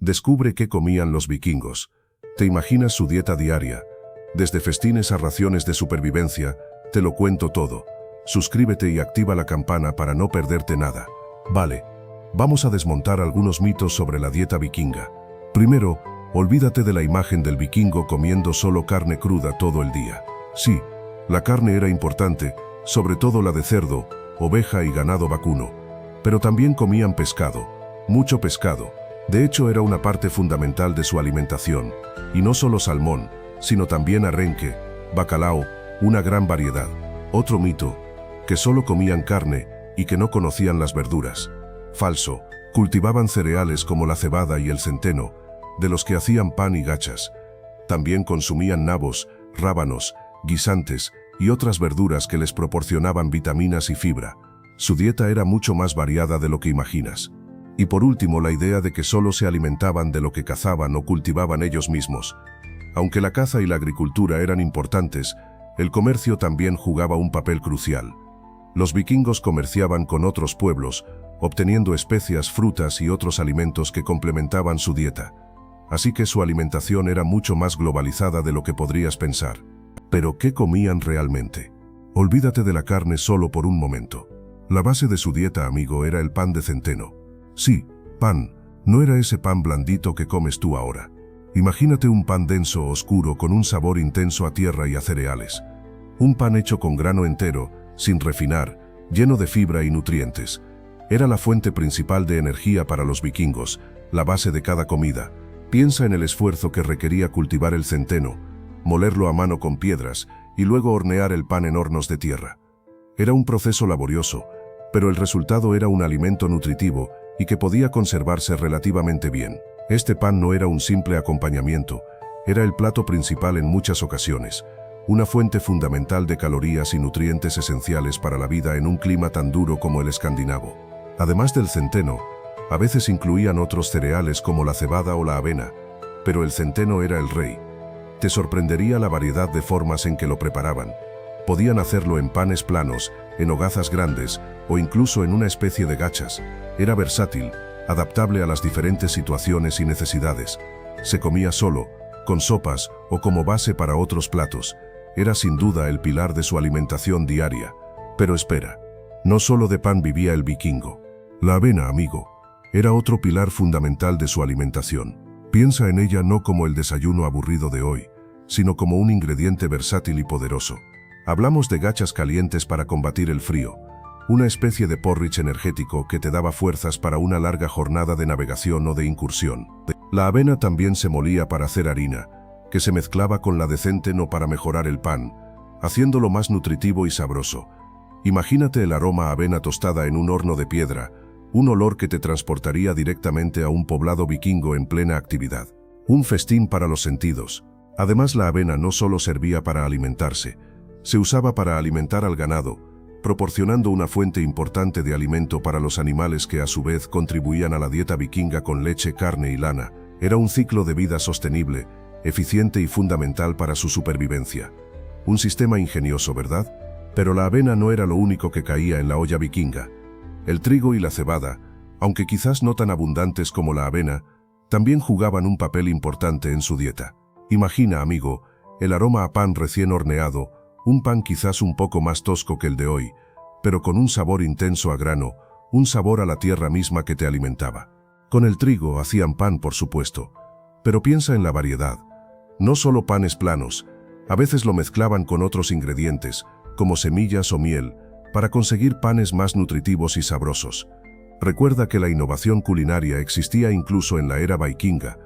Descubre qué comían los vikingos. ¿Te imaginas su dieta diaria? Desde festines a raciones de supervivencia, te lo cuento todo. Suscríbete y activa la campana para no perderte nada. Vale, vamos a desmontar algunos mitos sobre la dieta vikinga. Primero, olvídate de la imagen del vikingo comiendo solo carne cruda todo el día. Sí, la carne era importante, sobre todo la de cerdo, oveja y ganado vacuno. Pero también comían pescado, mucho pescado. De hecho, era una parte fundamental de su alimentación. Y no solo salmón, sino también arenque, bacalao, una gran variedad. Otro mito, que solo comían carne y que no conocían las verduras. Falso, cultivaban cereales como la cebada y el centeno, de los que hacían pan y gachas. También consumían nabos, rábanos, guisantes y otras verduras que les proporcionaban vitaminas y fibra. Su dieta era mucho más variada de lo que imaginas. Y por último, la idea de que solo se alimentaban de lo que cazaban o cultivaban ellos mismos. Aunque la caza y la agricultura eran importantes, el comercio también jugaba un papel crucial. Los vikingos comerciaban con otros pueblos, obteniendo especias, frutas y otros alimentos que complementaban su dieta. Así que su alimentación era mucho más globalizada de lo que podrías pensar. Pero ¿qué comían realmente? Olvídate de la carne solo por un momento. La base de su dieta, amigo, era el pan de centeno. Sí, pan, no era ese pan blandito que comes tú ahora. Imagínate un pan denso, oscuro, con un sabor intenso a tierra y a cereales. Un pan hecho con grano entero, sin refinar, lleno de fibra y nutrientes. Era la fuente principal de energía para los vikingos, la base de cada comida. Piensa en el esfuerzo que requería cultivar el centeno, molerlo a mano con piedras y luego hornear el pan en hornos de tierra. Era un proceso laborioso, pero el resultado era un alimento nutritivo y que podía conservarse relativamente bien. Este pan no era un simple acompañamiento, era el plato principal en muchas ocasiones, una fuente fundamental de calorías y nutrientes esenciales para la vida en un clima tan duro como el escandinavo. Además del centeno, a veces incluían otros cereales como la cebada o la avena, pero el centeno era el rey. Te sorprendería la variedad de formas en que lo preparaban. Podían hacerlo en panes planos, en hogazas grandes o incluso en una especie de gachas. Era versátil, adaptable a las diferentes situaciones y necesidades. Se comía solo, con sopas o como base para otros platos. Era sin duda el pilar de su alimentación diaria. Pero espera, no solo de pan vivía el vikingo. La avena, amigo, era otro pilar fundamental de su alimentación. Piensa en ella no como el desayuno aburrido de hoy, sino como un ingrediente versátil y poderoso. Hablamos de gachas calientes para combatir el frío, una especie de porridge energético que te daba fuerzas para una larga jornada de navegación o de incursión. La avena también se molía para hacer harina, que se mezclaba con la de centeno para mejorar el pan, haciéndolo más nutritivo y sabroso. Imagínate el aroma a avena tostada en un horno de piedra, un olor que te transportaría directamente a un poblado vikingo en plena actividad. Un festín para los sentidos. Además, la avena no solo servía para alimentarse, se usaba para alimentar al ganado, proporcionando una fuente importante de alimento para los animales que a su vez contribuían a la dieta vikinga con leche, carne y lana. Era un ciclo de vida sostenible, eficiente y fundamental para su supervivencia. Un sistema ingenioso, ¿verdad? Pero la avena no era lo único que caía en la olla vikinga. El trigo y la cebada, aunque quizás no tan abundantes como la avena, también jugaban un papel importante en su dieta. Imagina, amigo, el aroma a pan recién horneado, un pan quizás un poco más tosco que el de hoy, pero con un sabor intenso a grano, un sabor a la tierra misma que te alimentaba. Con el trigo hacían pan, por supuesto, pero piensa en la variedad. No solo panes planos, a veces lo mezclaban con otros ingredientes, como semillas o miel, para conseguir panes más nutritivos y sabrosos. Recuerda que la innovación culinaria existía incluso en la era vikinga,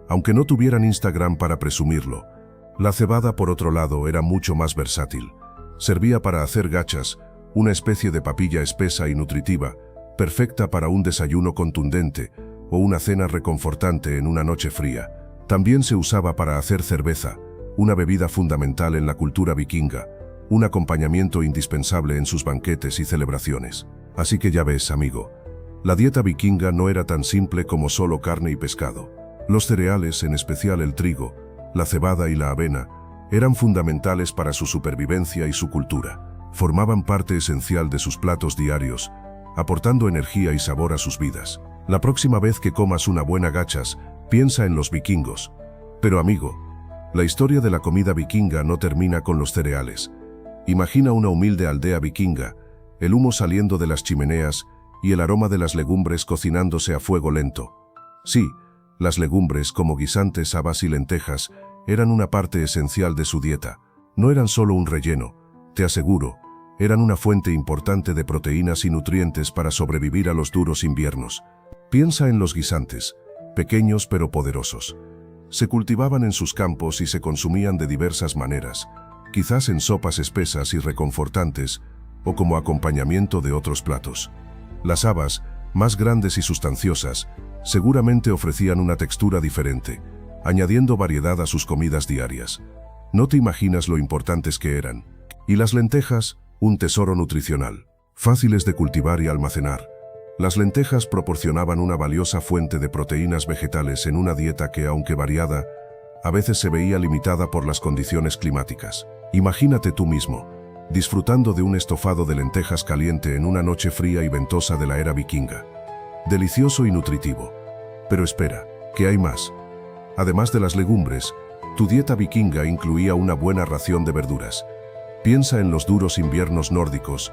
aunque no tuvieran Instagram para presumirlo. La cebada, por otro lado, era mucho más versátil. Servía para hacer gachas, una especie de papilla espesa y nutritiva, perfecta para un desayuno contundente o una cena reconfortante en una noche fría. También se usaba para hacer cerveza, una bebida fundamental en la cultura vikinga, un acompañamiento indispensable en sus banquetes y celebraciones. Así que ya ves, amigo, la dieta vikinga no era tan simple como solo carne y pescado. Los cereales, en especial el trigo, la cebada y la avena, eran fundamentales para su supervivencia y su cultura. Formaban parte esencial de sus platos diarios, aportando energía y sabor a sus vidas. La próxima vez que comas una buena gachas, Piensa en los vikingos. Pero amigo, la historia de la comida vikinga no termina con los cereales. Imagina una humilde aldea vikinga, el humo saliendo de las chimeneas y el aroma de las legumbres cocinándose a fuego lento. Sí, las legumbres, como guisantes, habas y lentejas, eran una parte esencial de su dieta. No eran solo un relleno, te aseguro, eran una fuente importante de proteínas y nutrientes para sobrevivir a los duros inviernos. Piensa en los guisantes, pequeños pero poderosos. Se cultivaban en sus campos y se consumían de diversas maneras, quizás en sopas espesas y reconfortantes, o como acompañamiento de otros platos. Las habas, más grandes y sustanciosas, seguramente ofrecían una textura diferente, añadiendo variedad a sus comidas diarias. No te imaginas lo importantes que eran. Y las lentejas, un tesoro nutricional, fáciles de cultivar y almacenar. Las lentejas proporcionaban una valiosa fuente de proteínas vegetales en una dieta que, aunque variada, a veces se veía limitada por las condiciones climáticas. Imagínate tú mismo, disfrutando de un estofado de lentejas caliente en una noche fría y ventosa de la era vikinga. Delicioso y nutritivo. Pero espera, ¿qué hay más? Además de las legumbres, tu dieta vikinga incluía una buena ración de verduras. Piensa en los duros inviernos nórdicos.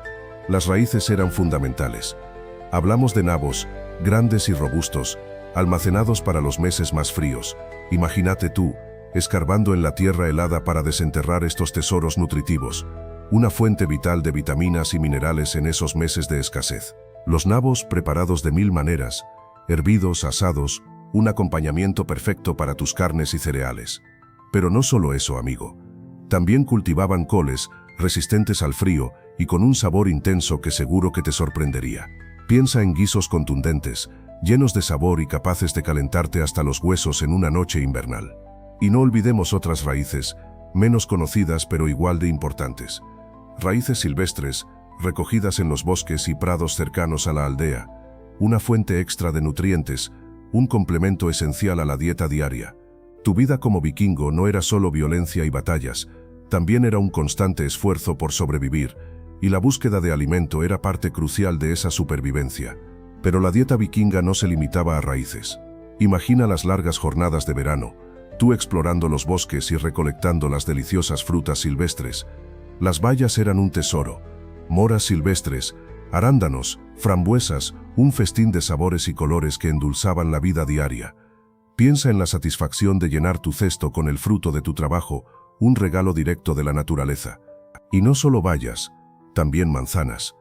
Las raíces eran fundamentales. Hablamos de nabos, grandes y robustos, almacenados para los meses más fríos. Imagínate tú, escarbando en la tierra helada para desenterrar estos tesoros nutritivos, una fuente vital de vitaminas y minerales en esos meses de escasez. Los nabos preparados de mil maneras, hervidos, asados, un acompañamiento perfecto para tus carnes y cereales. Pero no solo eso, amigo. También cultivaban coles, resistentes al frío y con un sabor intenso que seguro que te sorprendería. Piensa en guisos contundentes, llenos de sabor y capaces de calentarte hasta los huesos en una noche invernal. Y no olvidemos otras raíces, menos conocidas pero igual de importantes. Raíces silvestres, recogidas en los bosques y prados cercanos a la aldea, una fuente extra de nutrientes, un complemento esencial a la dieta diaria. Tu vida como vikingo no era solo violencia y batallas, también era un constante esfuerzo por sobrevivir, y la búsqueda de alimento era parte crucial de esa supervivencia. Pero la dieta vikinga no se limitaba a raíces. Imagina las largas jornadas de verano, tú explorando los bosques y recolectando las deliciosas frutas silvestres. Las bayas eran un tesoro, moras silvestres, arándanos, frambuesas, un festín de sabores y colores que endulzaban la vida diaria. Piensa en la satisfacción de llenar tu cesto con el fruto de tu trabajo, un regalo directo de la naturaleza. Y no solo bayas, también manzanas.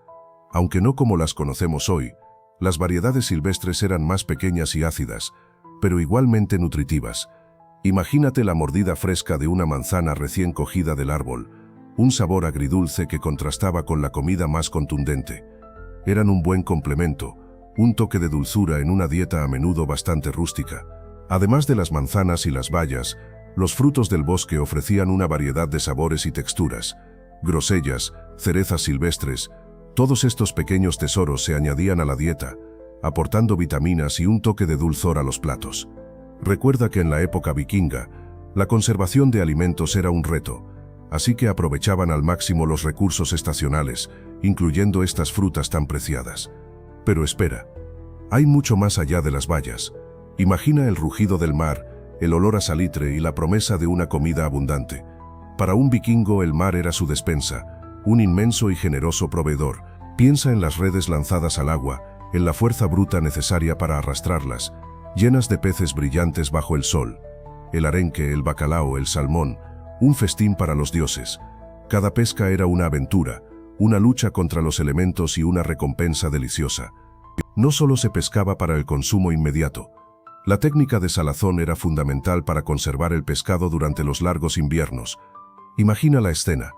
Aunque no como las conocemos hoy, las variedades silvestres eran más pequeñas y ácidas, pero igualmente nutritivas. Imagínate la mordida fresca de una manzana recién cogida del árbol, un sabor agridulce que contrastaba con la comida más contundente. Eran un buen complemento, un toque de dulzura en una dieta a menudo bastante rústica. Además de las manzanas y las bayas, los frutos del bosque ofrecían una variedad de sabores y texturas. Grosellas, cerezas silvestres, todos estos pequeños tesoros se añadían a la dieta, aportando vitaminas y un toque de dulzor a los platos. Recuerda que en la época vikinga, la conservación de alimentos era un reto, así que aprovechaban al máximo los recursos estacionales, incluyendo estas frutas tan preciadas. Pero espera, hay mucho más allá de las bayas. Imagina el rugido del mar, el olor a salitre y la promesa de una comida abundante. Para un vikingo el mar era su despensa, un inmenso y generoso proveedor. Piensa en las redes lanzadas al agua, en la fuerza bruta necesaria para arrastrarlas, llenas de peces brillantes bajo el sol. El arenque, el bacalao, el salmón, un festín para los dioses. Cada pesca era una aventura, una lucha contra los elementos y una recompensa deliciosa. No solo se pescaba para el consumo inmediato. La técnica de salazón era fundamental para conservar el pescado durante los largos inviernos. Imagina la escena,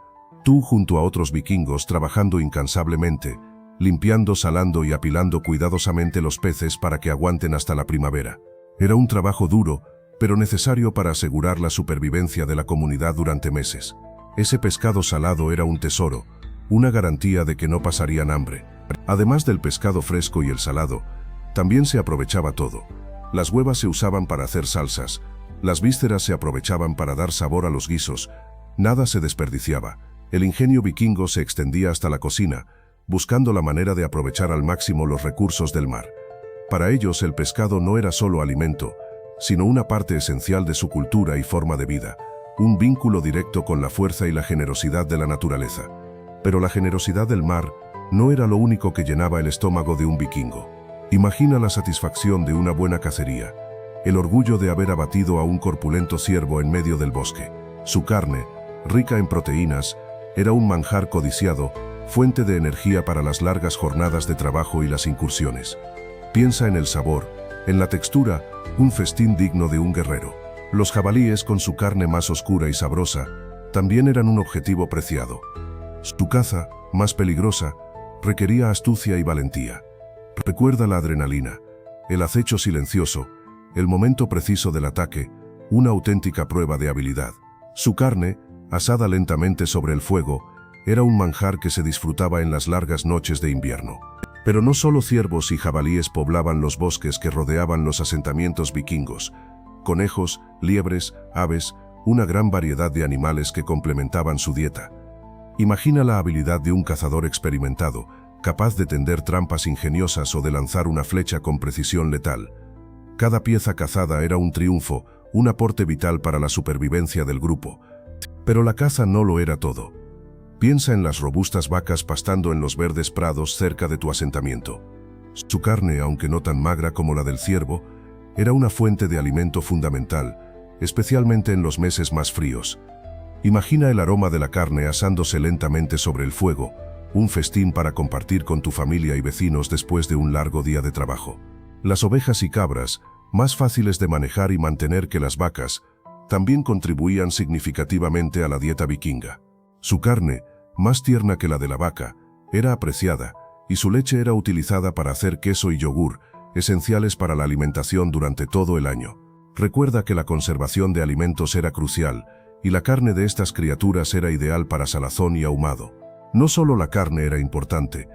tú junto a otros vikingos trabajando incansablemente, limpiando, salando y apilando cuidadosamente los peces para que aguanten hasta la primavera. Era un trabajo duro, pero necesario para asegurar la supervivencia de la comunidad durante meses. Ese pescado salado era un tesoro, una garantía de que no pasarían hambre. Además del pescado fresco y el salado, también se aprovechaba todo. Las huevas se usaban para hacer salsas, las vísceras se aprovechaban para dar sabor a los guisos, nada se desperdiciaba. El ingenio vikingo se extendía hasta la cocina, buscando la manera de aprovechar al máximo los recursos del mar. Para ellos el pescado no era solo alimento, sino una parte esencial de su cultura y forma de vida, un vínculo directo con la fuerza y la generosidad de la naturaleza. Pero la generosidad del mar no era lo único que llenaba el estómago de un vikingo. Imagina la satisfacción de una buena cacería, el orgullo de haber abatido a un corpulento ciervo en medio del bosque. Su carne, rica en proteínas, era un manjar codiciado, fuente de energía para las largas jornadas de trabajo y las incursiones. Piensa en el sabor, en la textura, un festín digno de un guerrero. Los jabalíes, con su carne más oscura y sabrosa, también eran un objetivo preciado. Su caza, más peligrosa, requería astucia y valentía. Recuerda la adrenalina, el acecho silencioso, el momento preciso del ataque, una auténtica prueba de habilidad. Su carne, asada lentamente sobre el fuego, era un manjar que se disfrutaba en las largas noches de invierno. Pero no solo ciervos y jabalíes poblaban los bosques que rodeaban los asentamientos vikingos. Conejos, liebres, aves, una gran variedad de animales que complementaban su dieta. Imagina la habilidad de un cazador experimentado, capaz de tender trampas ingeniosas o de lanzar una flecha con precisión letal. Cada pieza cazada era un triunfo, un aporte vital para la supervivencia del grupo. Pero la caza no lo era todo. Piensa en las robustas vacas pastando en los verdes prados cerca de tu asentamiento. Su carne, aunque no tan magra como la del ciervo, era una fuente de alimento fundamental, especialmente en los meses más fríos. Imagina el aroma de la carne asándose lentamente sobre el fuego, un festín para compartir con tu familia y vecinos después de un largo día de trabajo. Las ovejas y cabras, más fáciles de manejar y mantener que las vacas, también contribuían significativamente a la dieta vikinga. Su carne, más tierna que la de la vaca, era apreciada, y su leche era utilizada para hacer queso y yogur, esenciales para la alimentación durante todo el año. Recuerda que la conservación de alimentos era crucial, y la carne de estas criaturas era ideal para salazón y ahumado. No solo la carne era importante,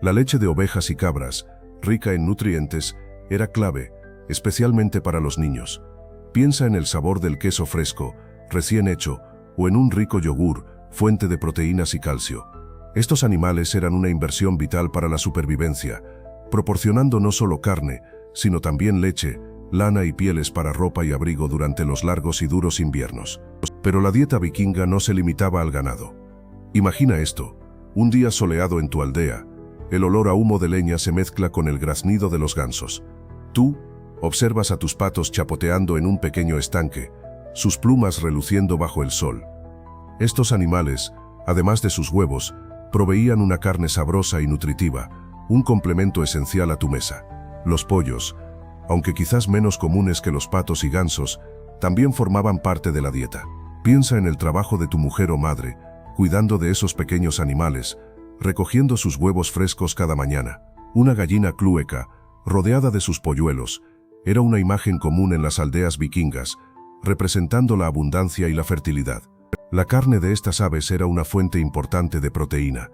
la leche de ovejas y cabras, rica en nutrientes, era clave, especialmente para los niños. Piensa en el sabor del queso fresco, recién hecho, o en un rico yogur, fuente de proteínas y calcio. Estos animales eran una inversión vital para la supervivencia, proporcionando no solo carne, sino también leche, lana y pieles para ropa y abrigo durante los largos y duros inviernos. Pero la dieta vikinga no se limitaba al ganado. Imagina esto, un día soleado en tu aldea, el olor a humo de leña se mezcla con el graznido de los gansos. Tú observas a tus patos chapoteando en un pequeño estanque, sus plumas reluciendo bajo el sol. Estos animales, además de sus huevos, proveían una carne sabrosa y nutritiva, un complemento esencial a tu mesa. Los pollos, aunque quizás menos comunes que los patos y gansos, también formaban parte de la dieta. Piensa en el trabajo de tu mujer o madre, cuidando de esos pequeños animales, recogiendo sus huevos frescos cada mañana. Una gallina clueca, rodeada de sus polluelos, era una imagen común en las aldeas vikingas, representando la abundancia y la fertilidad. La carne de estas aves era una fuente importante de proteína,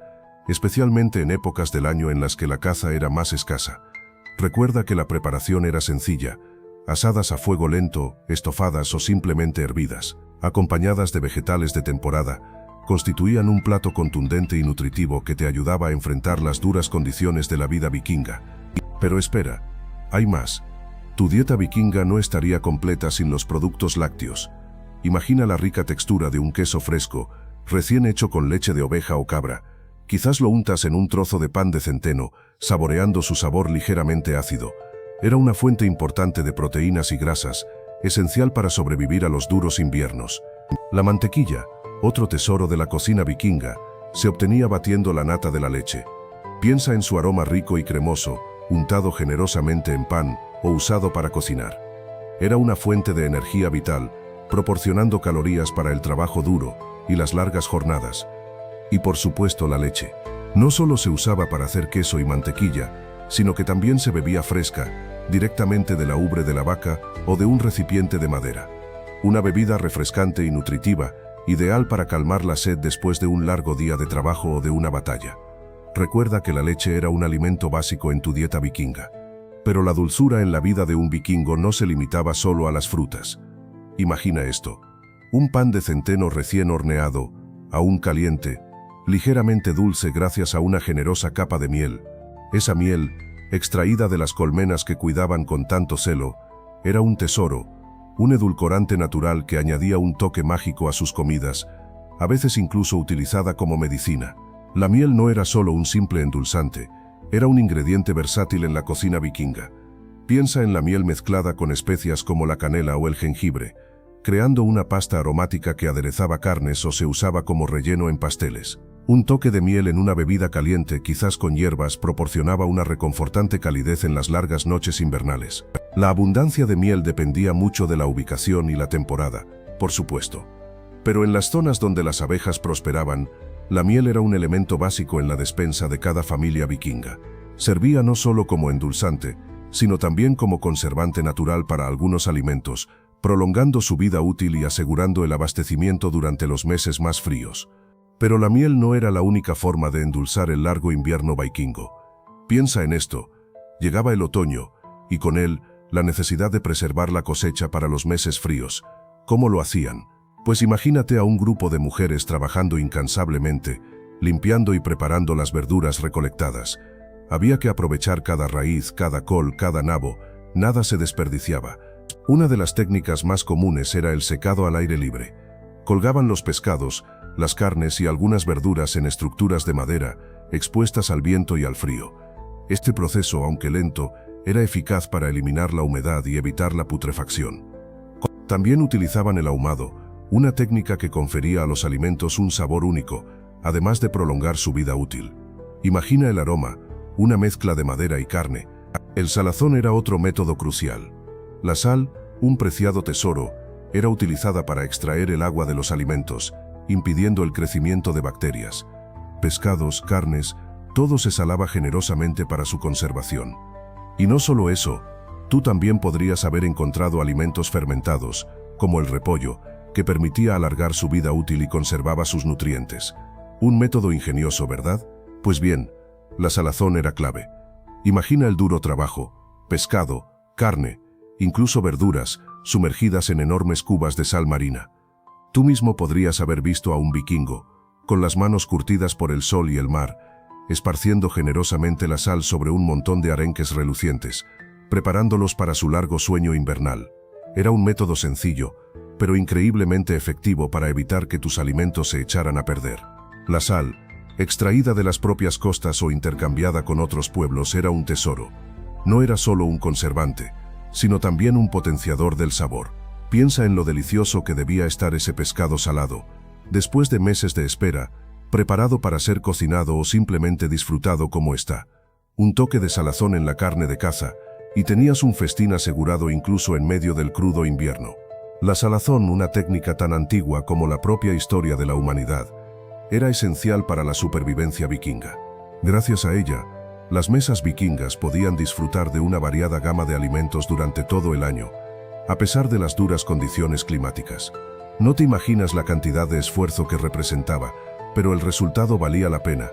especialmente en épocas del año en las que la caza era más escasa. Recuerda que la preparación era sencilla, asadas a fuego lento, estofadas o simplemente hervidas, acompañadas de vegetales de temporada, constituían un plato contundente y nutritivo que te ayudaba a enfrentar las duras condiciones de la vida vikinga. Pero espera, hay más. Tu dieta vikinga no estaría completa sin los productos lácteos. Imagina la rica textura de un queso fresco, recién hecho con leche de oveja o cabra. Quizás lo untas en un trozo de pan de centeno, saboreando su sabor ligeramente ácido. Era una fuente importante de proteínas y grasas, esencial para sobrevivir a los duros inviernos. La mantequilla, otro tesoro de la cocina vikinga, se obtenía batiendo la nata de la leche. Piensa en su aroma rico y cremoso, untado generosamente en pan o usado para cocinar. Era una fuente de energía vital, proporcionando calorías para el trabajo duro y las largas jornadas. Y por supuesto la leche. No solo se usaba para hacer queso y mantequilla, sino que también se bebía fresca, directamente de la ubre de la vaca o de un recipiente de madera. Una bebida refrescante y nutritiva, ideal para calmar la sed después de un largo día de trabajo o de una batalla. Recuerda que la leche era un alimento básico en tu dieta vikinga. Pero la dulzura en la vida de un vikingo no se limitaba solo a las frutas. Imagina esto: un pan de centeno recién horneado, aún caliente, ligeramente dulce gracias a una generosa capa de miel. Esa miel, extraída de las colmenas que cuidaban con tanto celo, era un tesoro, un edulcorante natural que añadía un toque mágico a sus comidas, a veces incluso utilizada como medicina. La miel no era solo un simple endulzante, era un ingrediente versátil en la cocina vikinga. Piensa en la miel mezclada con especias como la canela o el jengibre, creando una pasta aromática que aderezaba carnes o se usaba como relleno en pasteles. Un toque de miel en una bebida caliente, quizás con hierbas, proporcionaba una reconfortante calidez en las largas noches invernales. La abundancia de miel dependía mucho de la ubicación y la temporada, por supuesto. Pero en las zonas donde las abejas prosperaban, la miel era un elemento básico en la despensa de cada familia vikinga. Servía no solo como endulzante, sino también como conservante natural para algunos alimentos, prolongando su vida útil y asegurando el abastecimiento durante los meses más fríos. Pero la miel no era la única forma de endulzar el largo invierno vikingo. Piensa en esto: llegaba el otoño, y con él, la necesidad de preservar la cosecha para los meses fríos. ¿Cómo lo hacían? Pues imagínate a un grupo de mujeres trabajando incansablemente, limpiando y preparando las verduras recolectadas. Había que aprovechar cada raíz, cada col, cada nabo, nada se desperdiciaba. Una de las técnicas más comunes era el secado al aire libre. Colgaban los pescados, las carnes y algunas verduras en estructuras de madera, expuestas al viento y al frío. Este proceso, aunque lento, era eficaz para eliminar la humedad y evitar la putrefacción. También utilizaban el ahumado, una técnica que confería a los alimentos un sabor único, además de prolongar su vida útil. Imagina el aroma, una mezcla de madera y carne. El salazón era otro método crucial. La sal, un preciado tesoro, era utilizada para extraer el agua de los alimentos, impidiendo el crecimiento de bacterias. Pescados, carnes, todo se salaba generosamente para su conservación. Y no solo eso, tú también podrías haber encontrado alimentos fermentados, como el repollo, que permitía alargar su vida útil y conservaba sus nutrientes. Un método ingenioso, ¿verdad? Pues bien, la salazón era clave. Imagina el duro trabajo: pescado, carne, incluso verduras, sumergidas en enormes cubas de sal marina. Tú mismo podrías haber visto a un vikingo, con las manos curtidas por el sol y el mar, esparciendo generosamente la sal sobre un montón de arenques relucientes, preparándolos para su largo sueño invernal. Era un método sencillo, pero increíblemente efectivo para evitar que tus alimentos se echaran a perder. La sal, extraída de las propias costas o intercambiada con otros pueblos, era un tesoro. No era solo un conservante, sino también un potenciador del sabor. Piensa en lo delicioso que debía estar ese pescado salado, después de meses de espera, preparado para ser cocinado o simplemente disfrutado como está. Un toque de salazón en la carne de caza, y tenías un festín asegurado incluso en medio del crudo invierno. La salazón, una técnica tan antigua como la propia historia de la humanidad, era esencial para la supervivencia vikinga. Gracias a ella, las mesas vikingas podían disfrutar de una variada gama de alimentos durante todo el año, a pesar de las duras condiciones climáticas. No te imaginas la cantidad de esfuerzo que representaba, pero el resultado valía la pena.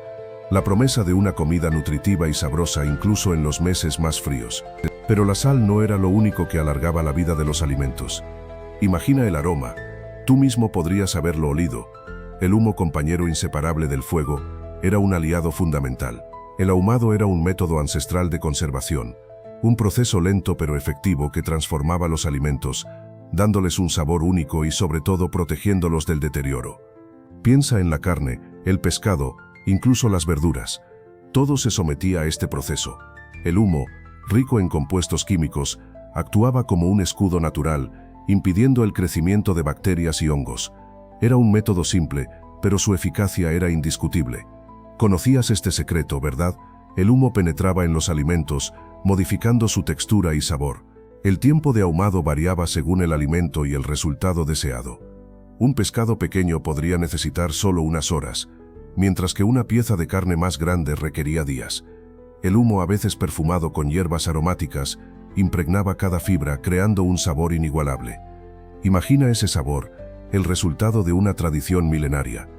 La promesa de una comida nutritiva y sabrosa incluso en los meses más fríos. Pero la sal no era lo único que alargaba la vida de los alimentos. Imagina el aroma. Tú mismo podrías haberlo olido. El humo, compañero inseparable del fuego, era un aliado fundamental. El ahumado era un método ancestral de conservación, un proceso lento pero efectivo que transformaba los alimentos, dándoles un sabor único y sobre todo protegiéndolos del deterioro. Piensa en la carne, el pescado, incluso las verduras. Todo se sometía a este proceso. El humo, rico en compuestos químicos, actuaba como un escudo natural, impidiendo el crecimiento de bacterias y hongos. Era un método simple, pero su eficacia era indiscutible. Conocías este secreto, ¿verdad? El humo penetraba en los alimentos, modificando su textura y sabor. El tiempo de ahumado variaba según el alimento y el resultado deseado. Un pescado pequeño podría necesitar solo unas horas, mientras que una pieza de carne más grande requería días. El humo, a veces perfumado con hierbas aromáticas, impregnaba cada fibra, creando un sabor inigualable. Imagina ese sabor, el resultado de una tradición milenaria.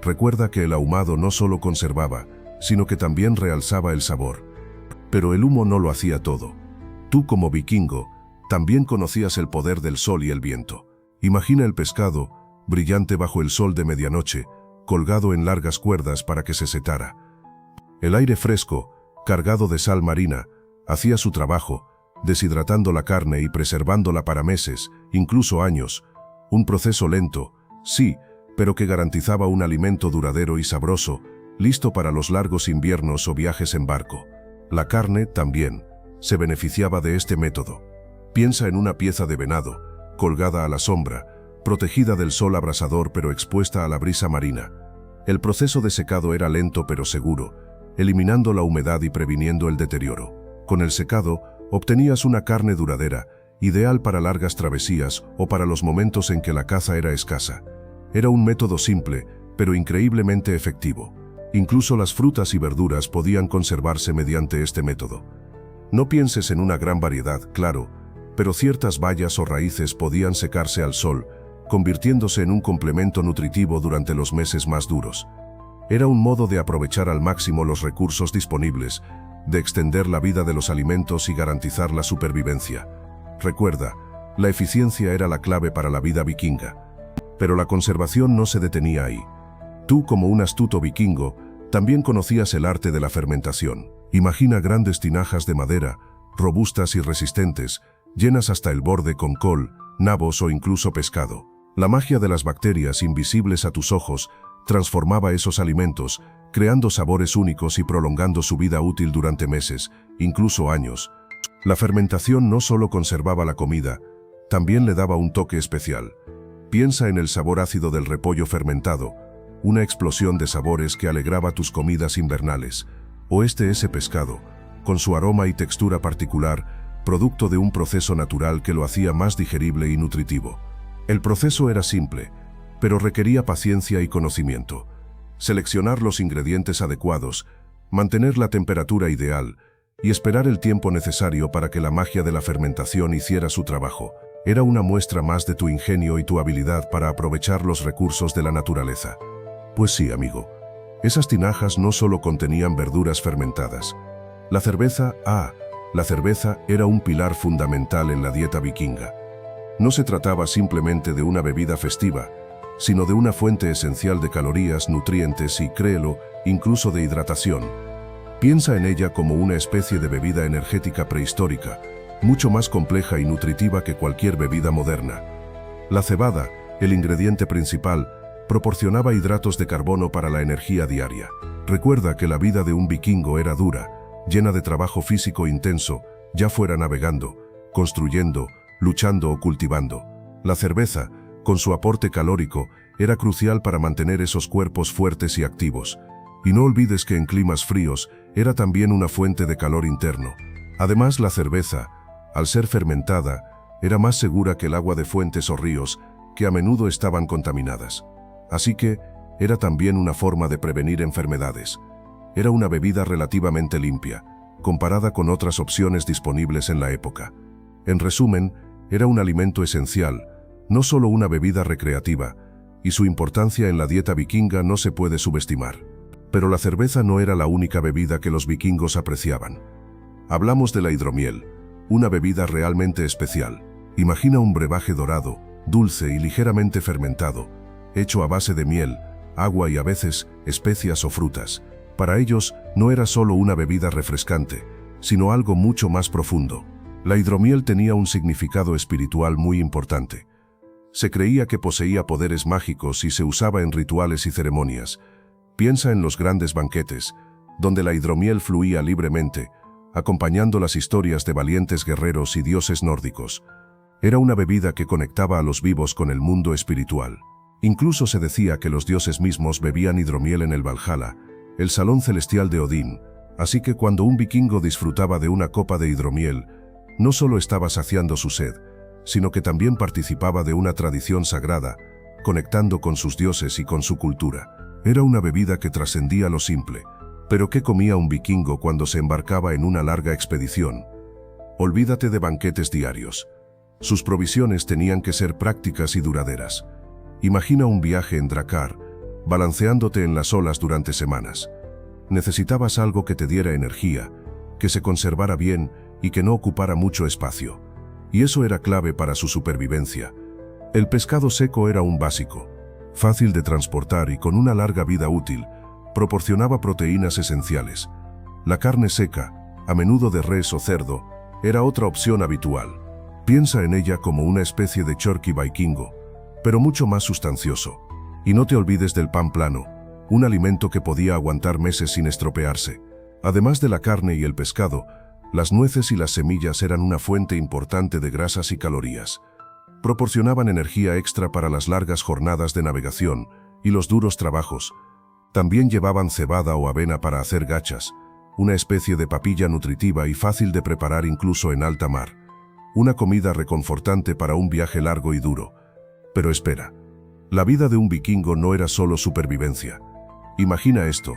Recuerda que el ahumado no solo conservaba, sino que también realzaba el sabor. Pero el humo no lo hacía todo. Tú, como vikingo, también conocías el poder del sol y el viento. Imagina el pescado, brillante bajo el sol de medianoche, colgado en largas cuerdas para que se setara. El aire fresco, cargado de sal marina, hacía su trabajo, deshidratando la carne y preservándola para meses, incluso años. Un proceso lento, sí, pero que garantizaba un alimento duradero y sabroso, listo para los largos inviernos o viajes en barco. La carne, también, se beneficiaba de este método. Piensa en una pieza de venado, colgada a la sombra, protegida del sol abrasador pero expuesta a la brisa marina. El proceso de secado era lento pero seguro, eliminando la humedad y previniendo el deterioro. Con el secado, obtenías una carne duradera, ideal para largas travesías o para los momentos en que la caza era escasa. Era un método simple, pero increíblemente efectivo. Incluso las frutas y verduras podían conservarse mediante este método. No pienses en una gran variedad, claro, pero ciertas bayas o raíces podían secarse al sol, convirtiéndose en un complemento nutritivo durante los meses más duros. Era un modo de aprovechar al máximo los recursos disponibles, de extender la vida de los alimentos y garantizar la supervivencia. Recuerda, la eficiencia era la clave para la vida vikinga. Pero la conservación no se detenía ahí. Tú, como un astuto vikingo, también conocías el arte de la fermentación. Imagina grandes tinajas de madera, robustas y resistentes, llenas hasta el borde con col, nabos o incluso pescado. La magia de las bacterias invisibles a tus ojos transformaba esos alimentos, creando sabores únicos y prolongando su vida útil durante meses, incluso años. La fermentación no solo conservaba la comida, también le daba un toque especial. Piensa en el sabor ácido del repollo fermentado, una explosión de sabores que alegraba tus comidas invernales, o ese pescado, con su aroma y textura particular, producto de un proceso natural que lo hacía más digerible y nutritivo. El proceso era simple, pero requería paciencia y conocimiento. Seleccionar los ingredientes adecuados, mantener la temperatura ideal y esperar el tiempo necesario para que la magia de la fermentación hiciera su trabajo. Era una muestra más de tu ingenio y tu habilidad para aprovechar los recursos de la naturaleza. Pues sí, amigo, esas tinajas no solo contenían verduras fermentadas. La cerveza era un pilar fundamental en la dieta vikinga. No se trataba simplemente de una bebida festiva, sino de una fuente esencial de calorías, nutrientes y, créelo, incluso de hidratación. Piensa en ella como una especie de bebida energética prehistórica, mucho más compleja y nutritiva que cualquier bebida moderna. La cebada, el ingrediente principal, proporcionaba hidratos de carbono para la energía diaria. Recuerda que la vida de un vikingo era dura, llena de trabajo físico intenso, ya fuera navegando, construyendo, luchando o cultivando. La cerveza, con su aporte calórico, era crucial para mantener esos cuerpos fuertes y activos. Y no olvides que en climas fríos era también una fuente de calor interno. Además, la cerveza, al ser fermentada, era más segura que el agua de fuentes o ríos, que a menudo estaban contaminadas. Así que, era también una forma de prevenir enfermedades. Era una bebida relativamente limpia, comparada con otras opciones disponibles en la época. En resumen, era un alimento esencial, no solo una bebida recreativa, y su importancia en la dieta vikinga no se puede subestimar. Pero la cerveza no era la única bebida que los vikingos apreciaban. Hablamos de la hidromiel, una bebida realmente especial. Imagina un brebaje dorado, dulce y ligeramente fermentado, hecho a base de miel, agua y a veces especias o frutas. Para ellos, no era solo una bebida refrescante, sino algo mucho más profundo. La hidromiel tenía un significado espiritual muy importante. Se creía que poseía poderes mágicos y se usaba en rituales y ceremonias. Piensa en los grandes banquetes, donde la hidromiel fluía libremente, acompañando las historias de valientes guerreros y dioses nórdicos. Era una bebida que conectaba a los vivos con el mundo espiritual. Incluso se decía que los dioses mismos bebían hidromiel en el Valhalla, el salón celestial de Odín, así que cuando un vikingo disfrutaba de una copa de hidromiel, no solo estaba saciando su sed, sino que también participaba de una tradición sagrada, conectando con sus dioses y con su cultura. Era una bebida que trascendía lo simple. Pero ¿qué comía un vikingo cuando se embarcaba en una larga expedición? Olvídate de banquetes diarios. Sus provisiones tenían que ser prácticas y duraderas. Imagina un viaje en dracar, balanceándote en las olas durante semanas. Necesitabas algo que te diera energía, que se conservara bien y que no ocupara mucho espacio. Y eso era clave para su supervivencia. El pescado seco era un básico, fácil de transportar y con una larga vida útil, proporcionaba proteínas esenciales. La carne seca, a menudo de res o cerdo, era otra opción habitual. Piensa en ella como una especie de chorkí vikingo, pero mucho más sustancioso. Y no te olvides del pan plano, un alimento que podía aguantar meses sin estropearse. Además de la carne y el pescado, las nueces y las semillas eran una fuente importante de grasas y calorías. Proporcionaban energía extra para las largas jornadas de navegación y los duros trabajos. También llevaban cebada o avena para hacer gachas, una especie de papilla nutritiva y fácil de preparar incluso en alta mar. Una comida reconfortante para un viaje largo y duro. Pero espera, la vida de un vikingo no era solo supervivencia. Imagina esto,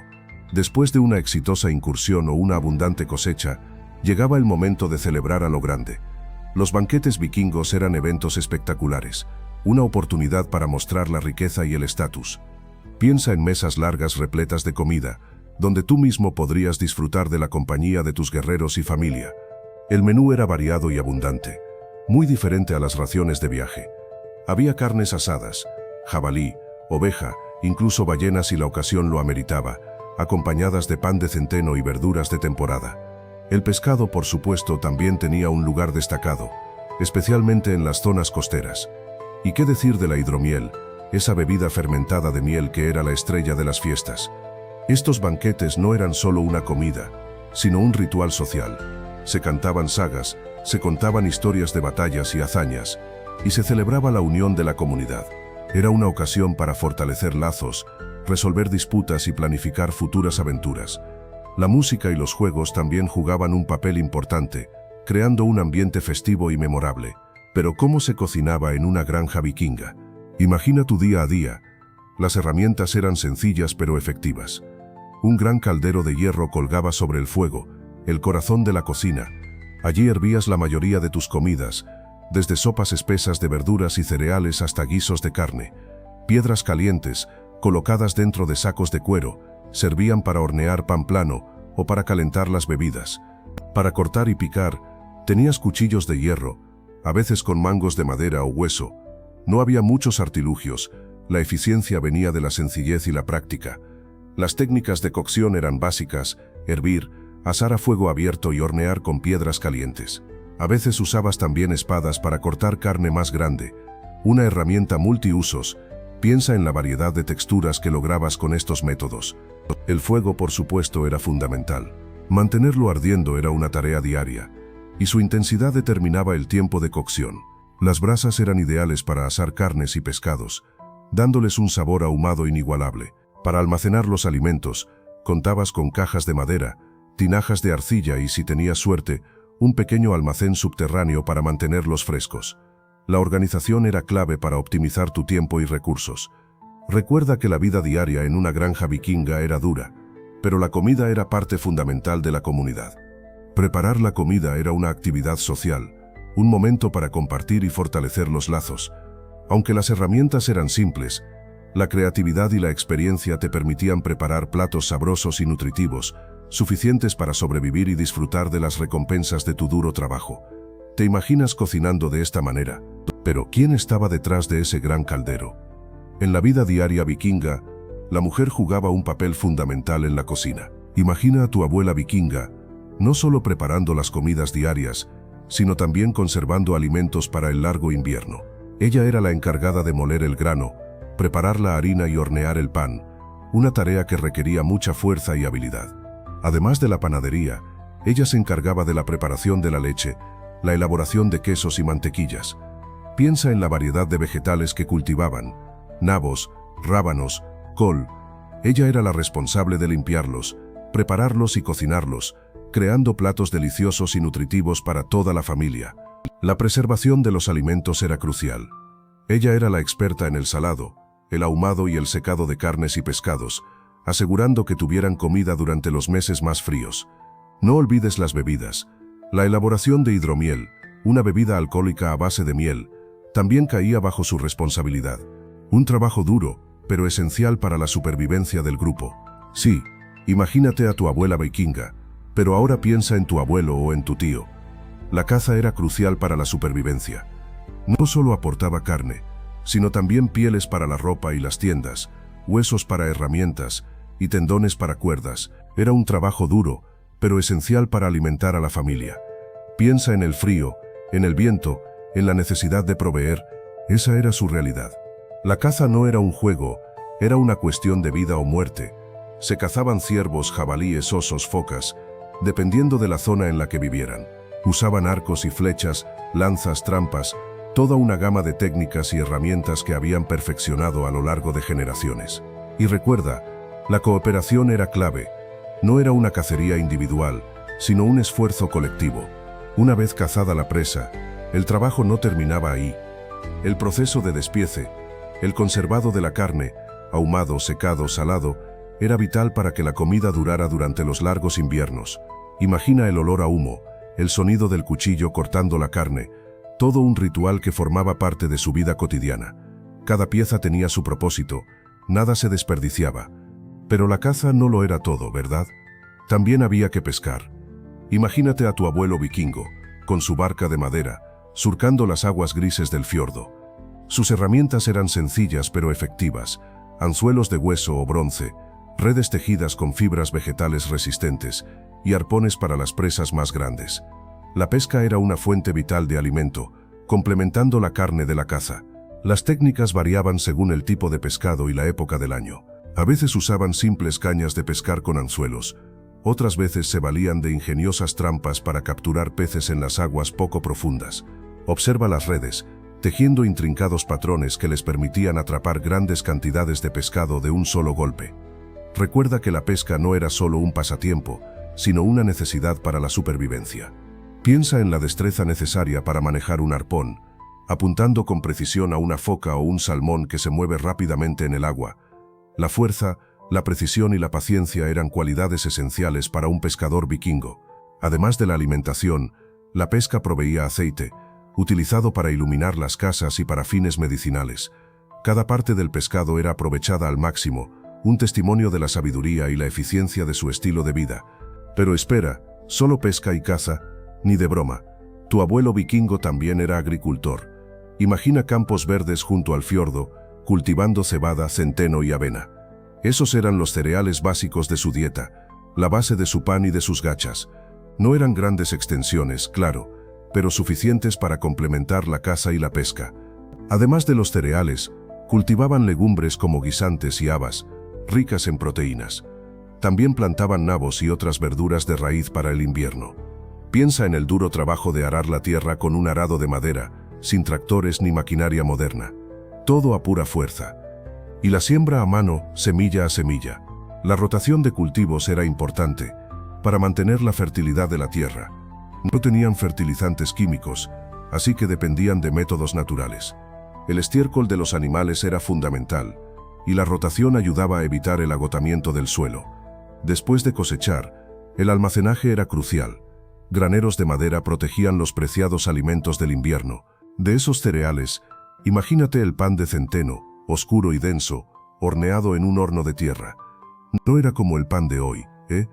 después de una exitosa incursión o una abundante cosecha, llegaba el momento de celebrar a lo grande. Los banquetes vikingos eran eventos espectaculares, una oportunidad para mostrar la riqueza y el estatus. Piensa en mesas largas repletas de comida, donde tú mismo podrías disfrutar de la compañía de tus guerreros y familia. El menú era variado y abundante, muy diferente a las raciones de viaje. Había carnes asadas, jabalí, oveja, incluso ballenas si la ocasión lo ameritaba, acompañadas de pan de centeno y verduras de temporada. El pescado, por supuesto, también tenía un lugar destacado, especialmente en las zonas costeras. ¿Y qué decir de la hidromiel, esa bebida fermentada de miel que era la estrella de las fiestas? Estos banquetes no eran solo una comida, sino un ritual social. Se cantaban sagas, se contaban historias de batallas y hazañas, y se celebraba la unión de la comunidad. Era una ocasión para fortalecer lazos, resolver disputas y planificar futuras aventuras. La música y los juegos también jugaban un papel importante, creando un ambiente festivo y memorable. Pero ¿cómo se cocinaba en una granja vikinga? Imagina tu día a día. Las herramientas eran sencillas pero efectivas. Un gran caldero de hierro colgaba sobre el fuego, el corazón de la cocina. Allí hervías la mayoría de tus comidas, desde sopas espesas de verduras y cereales hasta guisos de carne. Piedras calientes, colocadas dentro de sacos de cuero, servían para hornear pan plano o para calentar las bebidas. Para cortar y picar, tenías cuchillos de hierro, a veces con mangos de madera o hueso. No había muchos artilugios, la eficiencia venía de la sencillez y la práctica. Las técnicas de cocción eran básicas: hervir, asar a fuego abierto y hornear con piedras calientes. A veces usabas también espadas para cortar carne más grande, una herramienta multiusos. Piensa en la variedad de texturas que lograbas con estos métodos. El fuego, por supuesto, era fundamental. Mantenerlo ardiendo era una tarea diaria, y su intensidad determinaba el tiempo de cocción. Las brasas eran ideales para asar carnes y pescados, dándoles un sabor ahumado inigualable. Para almacenar los alimentos, contabas con cajas de madera, tinajas de arcilla y, si tenías suerte, un pequeño almacén subterráneo para mantenerlos frescos. La organización era clave para optimizar tu tiempo y recursos. Recuerda que la vida diaria en una granja vikinga era dura, pero la comida era parte fundamental de la comunidad. Preparar la comida era una actividad social, un momento para compartir y fortalecer los lazos. Aunque las herramientas eran simples, la creatividad y la experiencia te permitían preparar platos sabrosos y nutritivos, suficientes para sobrevivir y disfrutar de las recompensas de tu duro trabajo. ¿Te imaginas cocinando de esta manera? Pero ¿quién estaba detrás de ese gran caldero? En la vida diaria vikinga, la mujer jugaba un papel fundamental en la cocina. Imagina a tu abuela vikinga, no solo preparando las comidas diarias, sino también conservando alimentos para el largo invierno. Ella era la encargada de moler el grano, preparar la harina y hornear el pan, una tarea que requería mucha fuerza y habilidad. Además de la panadería, ella se encargaba de la preparación de la leche, la elaboración de quesos y mantequillas. Piensa en la variedad de vegetales que cultivaban: nabos, rábanos, col. Ella era la responsable de limpiarlos, prepararlos y cocinarlos, creando platos deliciosos y nutritivos para toda la familia. La preservación de los alimentos era crucial. Ella era la experta en el salado, el ahumado y el secado de carnes y pescados, asegurando que tuvieran comida durante los meses más fríos. No olvides las bebidas. La elaboración de hidromiel, una bebida alcohólica a base de miel, también caía bajo su responsabilidad. Un trabajo duro, pero esencial para la supervivencia del grupo. Sí, imagínate a tu abuela vikinga, pero ahora piensa en tu abuelo o en tu tío. La caza era crucial para la supervivencia. No solo aportaba carne, sino también pieles para la ropa y las tiendas, huesos para herramientas y tendones para cuerdas. Era un trabajo duro, pero esencial para alimentar a la familia. Piensa en el frío, en el viento, en la necesidad de proveer. Esa era su realidad. La caza no era un juego, era una cuestión de vida o muerte. Se cazaban ciervos, jabalíes, osos, focas, dependiendo de la zona en la que vivieran. Usaban arcos y flechas, lanzas, trampas, toda una gama de técnicas y herramientas que habían perfeccionado a lo largo de generaciones. Y recuerda, la cooperación era clave. No era una cacería individual, sino un esfuerzo colectivo. Una vez cazada la presa, el trabajo no terminaba ahí. El proceso de despiece, el conservado de la carne, ahumado, secado, salado, era vital para que la comida durara durante los largos inviernos. Imagina el olor a humo, el sonido del cuchillo cortando la carne, todo un ritual que formaba parte de su vida cotidiana. Cada pieza tenía su propósito, nada se desperdiciaba. Pero la caza no lo era todo, ¿verdad? También había que pescar. Imagínate a tu abuelo vikingo, con su barca de madera, surcando las aguas grises del fiordo. Sus herramientas eran sencillas pero efectivas, anzuelos de hueso o bronce, redes tejidas con fibras vegetales resistentes y arpones para las presas más grandes. La pesca era una fuente vital de alimento, complementando la carne de la caza. Las técnicas variaban según el tipo de pescado y la época del año. A veces usaban simples cañas de pescar con anzuelos, otras veces se valían de ingeniosas trampas para capturar peces en las aguas poco profundas. Observa las redes, tejiendo intrincados patrones que les permitían atrapar grandes cantidades de pescado de un solo golpe. Recuerda que la pesca no era solo un pasatiempo, sino una necesidad para la supervivencia. Piensa en la destreza necesaria para manejar un arpón, apuntando con precisión a una foca o un salmón que se mueve rápidamente en el agua. La fuerza, la precisión y la paciencia eran cualidades esenciales para un pescador vikingo. Además de la alimentación, la pesca proveía aceite, utilizado para iluminar las casas y para fines medicinales. Cada parte del pescado era aprovechada al máximo, un testimonio de la sabiduría y la eficiencia de su estilo de vida. Pero espera, ¿solo pesca y caza? Ni de broma. Tu abuelo vikingo también era agricultor. Imagina campos verdes junto al fiordo, cultivando cebada, centeno y avena. Esos eran los cereales básicos de su dieta, la base de su pan y de sus gachas. No eran grandes extensiones, claro, pero suficientes para complementar la caza y la pesca. Además de los cereales, cultivaban legumbres como guisantes y habas, ricas en proteínas. También plantaban nabos y otras verduras de raíz para el invierno. Piensa en el duro trabajo de arar la tierra con un arado de madera, sin tractores ni maquinaria moderna. Todo a pura fuerza. Y la siembra a mano, semilla a semilla. La rotación de cultivos era importante para mantener la fertilidad de la tierra. No tenían fertilizantes químicos, así que dependían de métodos naturales. El estiércol de los animales era fundamental, y la rotación ayudaba a evitar el agotamiento del suelo. Después de cosechar, el almacenaje era crucial. Graneros de madera protegían los preciados alimentos del invierno. De esos cereales, imagínate el pan de centeno, oscuro y denso, horneado en un horno de tierra. No era como el pan de hoy, ¿eh?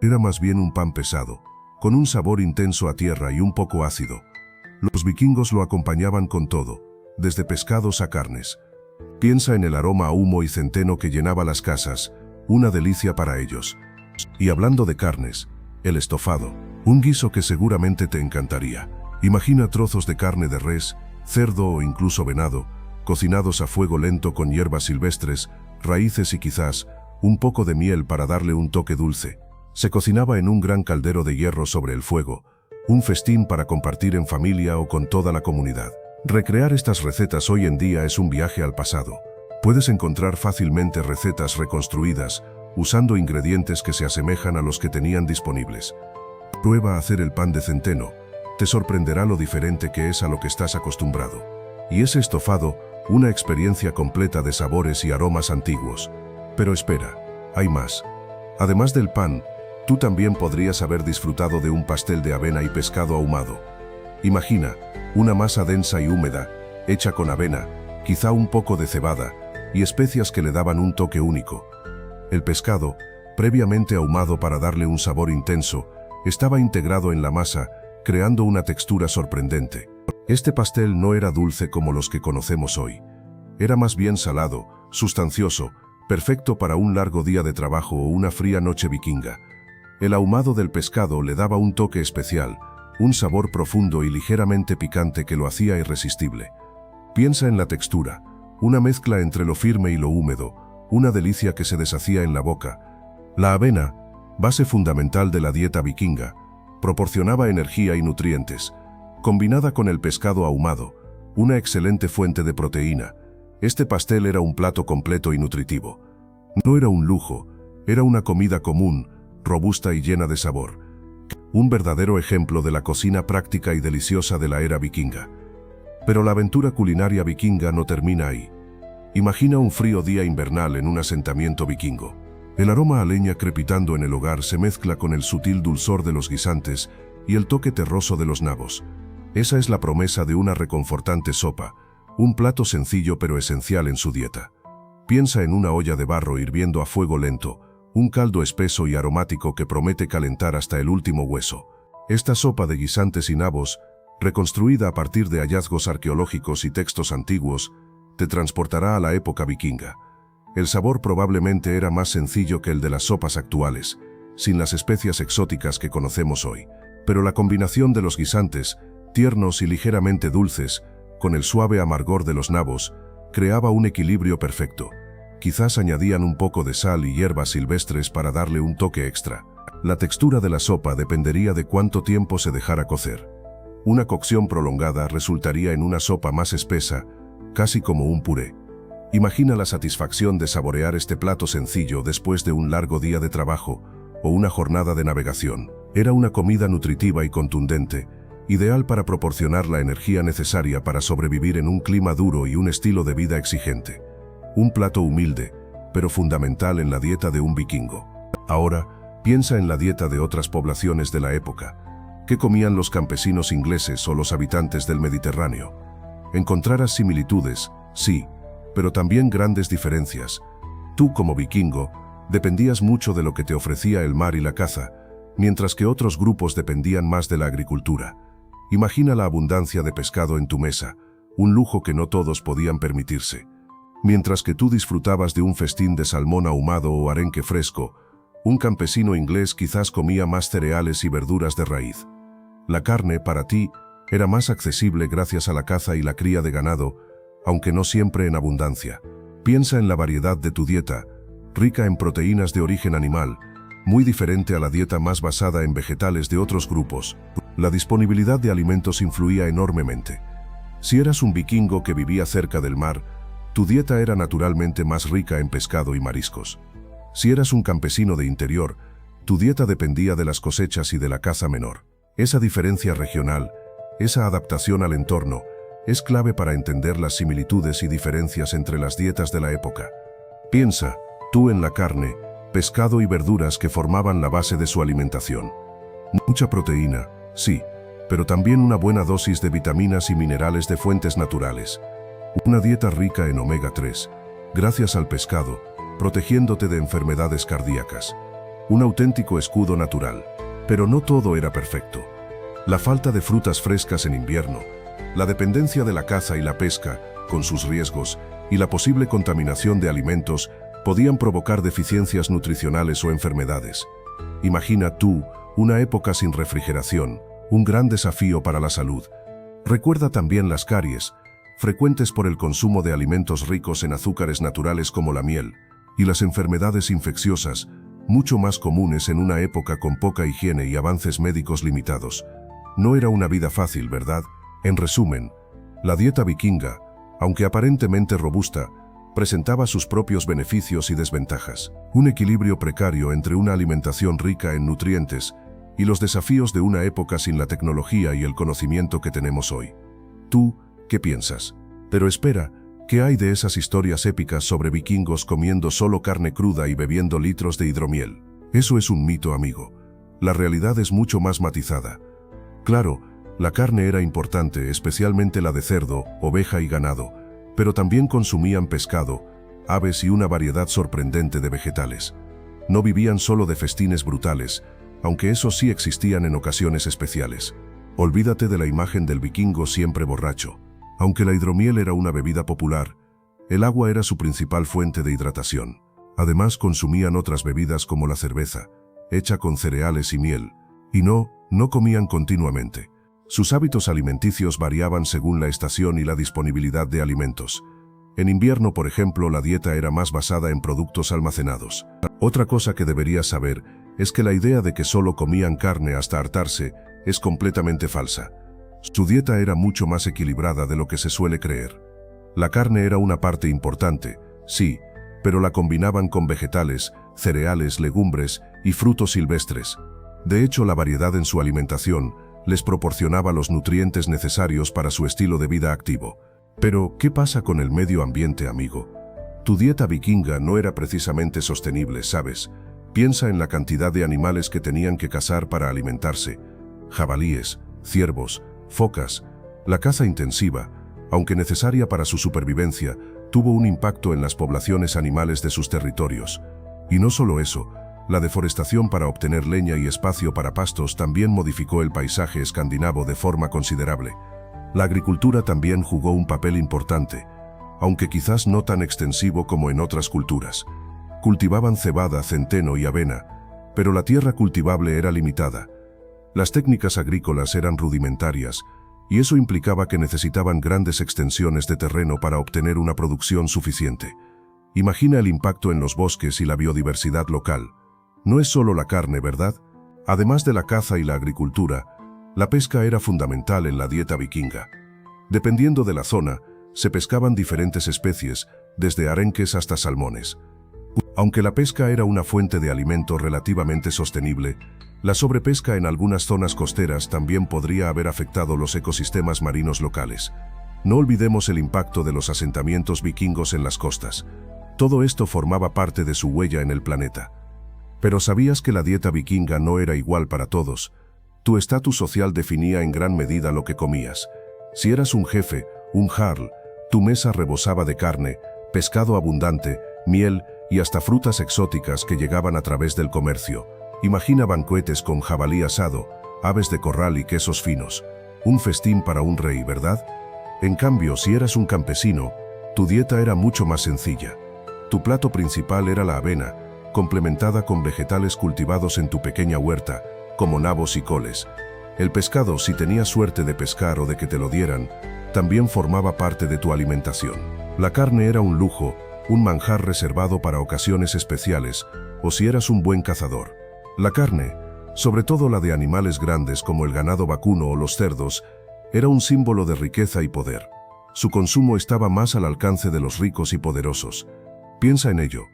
Era más bien un pan pesado, con un sabor intenso a tierra y un poco ácido. Los vikingos lo acompañaban con todo, desde pescados a carnes. Piensa en el aroma a humo y centeno que llenaba las casas, una delicia para ellos. Y hablando de carnes, el estofado, un guiso que seguramente te encantaría. Imagina trozos de carne de res, cerdo o incluso venado, cocinados a fuego lento con hierbas silvestres, raíces y quizás un poco de miel para darle un toque dulce. Se cocinaba en un gran caldero de hierro sobre el fuego, un festín para compartir en familia o con toda la comunidad. Recrear estas recetas hoy en día es un viaje al pasado. Puedes encontrar fácilmente recetas reconstruidas, usando ingredientes que se asemejan a los que tenían disponibles. Prueba a hacer el pan de centeno. Te sorprenderá lo diferente que es a lo que estás acostumbrado. Y ese estofado, una experiencia completa de sabores y aromas antiguos. Pero espera, hay más. Además del pan, tú también podrías haber disfrutado de un pastel de avena y pescado ahumado. Imagina, una masa densa y húmeda, hecha con avena, quizá un poco de cebada, y especias que le daban un toque único. El pescado, previamente ahumado para darle un sabor intenso, estaba integrado en la masa, creando una textura sorprendente. Este pastel no era dulce como los que conocemos hoy. Era más bien salado, sustancioso, perfecto para un largo día de trabajo o una fría noche vikinga. El ahumado del pescado le daba un toque especial, un sabor profundo y ligeramente picante que lo hacía irresistible. Piensa en la textura, una mezcla entre lo firme y lo húmedo, una delicia que se deshacía en la boca. La avena, base fundamental de la dieta vikinga, proporcionaba energía y nutrientes. Combinada con el pescado ahumado, una excelente fuente de proteína, este pastel era un plato completo y nutritivo. No era un lujo, era una comida común, robusta y llena de sabor. Un verdadero ejemplo de la cocina práctica y deliciosa de la era vikinga. Pero la aventura culinaria vikinga no termina ahí. Imagina un frío día invernal en un asentamiento vikingo. El aroma a leña crepitando en el hogar se mezcla con el sutil dulzor de los guisantes y el toque terroso de los nabos. Esa es la promesa de una reconfortante sopa, un plato sencillo pero esencial en su dieta. Piensa en una olla de barro hirviendo a fuego lento, un caldo espeso y aromático que promete calentar hasta el último hueso. Esta sopa de guisantes y nabos, reconstruida a partir de hallazgos arqueológicos y textos antiguos, te transportará a la época vikinga. El sabor probablemente era más sencillo que el de las sopas actuales, sin las especias exóticas que conocemos hoy. Pero la combinación de los guisantes, tiernos y ligeramente dulces, con el suave amargor de los nabos, creaba un equilibrio perfecto. Quizás añadían un poco de sal y hierbas silvestres para darle un toque extra. La textura de la sopa dependería de cuánto tiempo se dejara cocer. Una cocción prolongada resultaría en una sopa más espesa, casi como un puré. Imagina la satisfacción de saborear este plato sencillo después de un largo día de trabajo o una jornada de navegación. Era una comida nutritiva y contundente, ideal para proporcionar la energía necesaria para sobrevivir en un clima duro y un estilo de vida exigente. Un plato humilde, pero fundamental en la dieta de un vikingo. Ahora, piensa en la dieta de otras poblaciones de la época. ¿Qué comían los campesinos ingleses o los habitantes del Mediterráneo? Encontrarás similitudes, sí, pero también grandes diferencias. Tú, como vikingo, dependías mucho de lo que te ofrecía el mar y la caza, mientras que otros grupos dependían más de la agricultura. Imagina la abundancia de pescado en tu mesa, un lujo que no todos podían permitirse. Mientras que tú disfrutabas de un festín de salmón ahumado o arenque fresco, un campesino inglés quizás comía más cereales y verduras de raíz. La carne, para ti, era más accesible gracias a la caza y la cría de ganado, aunque no siempre en abundancia. Piensa en la variedad de tu dieta, rica en proteínas de origen animal, muy diferente a la dieta más basada en vegetales de otros grupos. La disponibilidad de alimentos influía enormemente. Si eras un vikingo que vivía cerca del mar, tu dieta era naturalmente más rica en pescado y mariscos. Si eras un campesino de interior, tu dieta dependía de las cosechas y de la caza menor. Esa diferencia regional, esa adaptación al entorno, es clave para entender las similitudes y diferencias entre las dietas de la época. Piensa, tú en la carne, pescado y verduras que formaban la base de su alimentación. Mucha proteína, sí, pero también una buena dosis de vitaminas y minerales de fuentes naturales. Una dieta rica en omega 3, gracias al pescado, protegiéndote de enfermedades cardíacas. Un auténtico escudo natural. Pero no todo era perfecto. La falta de frutas frescas en invierno, la dependencia de la caza y la pesca, con sus riesgos, y la posible contaminación de alimentos, podían provocar deficiencias nutricionales o enfermedades. Imagina tú, una época sin refrigeración, un gran desafío para la salud. Recuerda también las caries, frecuentes por el consumo de alimentos ricos en azúcares naturales como la miel, y las enfermedades infecciosas, mucho más comunes en una época con poca higiene y avances médicos limitados. No era una vida fácil, ¿verdad? En resumen, la dieta vikinga, aunque aparentemente robusta, presentaba sus propios beneficios y desventajas. Un equilibrio precario entre una alimentación rica en nutrientes y los desafíos de una época sin la tecnología y el conocimiento que tenemos hoy. ¿Tú qué piensas? Pero espera, ¿qué hay de esas historias épicas sobre vikingos comiendo solo carne cruda y bebiendo litros de hidromiel? Eso es un mito, amigo. La realidad es mucho más matizada. Claro, la carne era importante, especialmente la de cerdo, oveja y ganado, pero también consumían pescado, aves y una variedad sorprendente de vegetales. No vivían solo de festines brutales, aunque esos sí existían en ocasiones especiales. Olvídate de la imagen del vikingo siempre borracho. Aunque la hidromiel era una bebida popular, el agua era su principal fuente de hidratación. Además consumían otras bebidas como la cerveza, hecha con cereales y miel. Y no No comían continuamente. Sus hábitos alimenticios variaban según la estación y la disponibilidad de alimentos. En invierno, por ejemplo, la dieta era más basada en productos almacenados. Otra cosa que deberías saber es que la idea de que solo comían carne hasta hartarse es completamente falsa. Su dieta era mucho más equilibrada de lo que se suele creer. La carne era una parte importante, sí, pero la combinaban con vegetales, cereales, legumbres y frutos silvestres. De hecho, la variedad en su alimentación les proporcionaba los nutrientes necesarios para su estilo de vida activo. Pero, ¿qué pasa con el medio ambiente, amigo? Tu dieta vikinga no era precisamente sostenible, ¿sabes? Piensa en la cantidad de animales que tenían que cazar para alimentarse. Jabalíes, ciervos, focas. La caza intensiva, aunque necesaria para su supervivencia, tuvo un impacto en las poblaciones animales de sus territorios. Y no solo eso, la deforestación para obtener leña y espacio para pastos también modificó el paisaje escandinavo de forma considerable. La agricultura también jugó un papel importante, aunque quizás no tan extensivo como en otras culturas. Cultivaban cebada, centeno y avena, pero la tierra cultivable era limitada. Las técnicas agrícolas eran rudimentarias, y eso implicaba que necesitaban grandes extensiones de terreno para obtener una producción suficiente. Imagina el impacto en los bosques y la biodiversidad local. No es solo la carne, ¿verdad? Además de la caza y la agricultura, la pesca era fundamental en la dieta vikinga. Dependiendo de la zona, se pescaban diferentes especies, desde arenques hasta salmones. Aunque la pesca era una fuente de alimento relativamente sostenible, la sobrepesca en algunas zonas costeras también podría haber afectado los ecosistemas marinos locales. No olvidemos el impacto de los asentamientos vikingos en las costas. Todo esto formaba parte de su huella en el planeta. Pero ¿sabías que la dieta vikinga no era igual para todos? Tu estatus social definía en gran medida lo que comías. Si eras un jefe, un jarl, tu mesa rebosaba de carne, pescado abundante, miel y hasta frutas exóticas que llegaban a través del comercio. Imagina banquetes con jabalí asado, aves de corral y quesos finos. Un festín para un rey, ¿verdad? En cambio, si eras un campesino, tu dieta era mucho más sencilla. Tu plato principal era la avena, complementada con vegetales cultivados en tu pequeña huerta, como nabos y coles. El pescado, si tenías suerte de pescar o de que te lo dieran, también formaba parte de tu alimentación. La carne era un lujo, un manjar reservado para ocasiones especiales, o si eras un buen cazador. La carne, sobre todo la de animales grandes como el ganado vacuno o los cerdos, era un símbolo de riqueza y poder. Su consumo estaba más al alcance de los ricos y poderosos. Piensa en ello.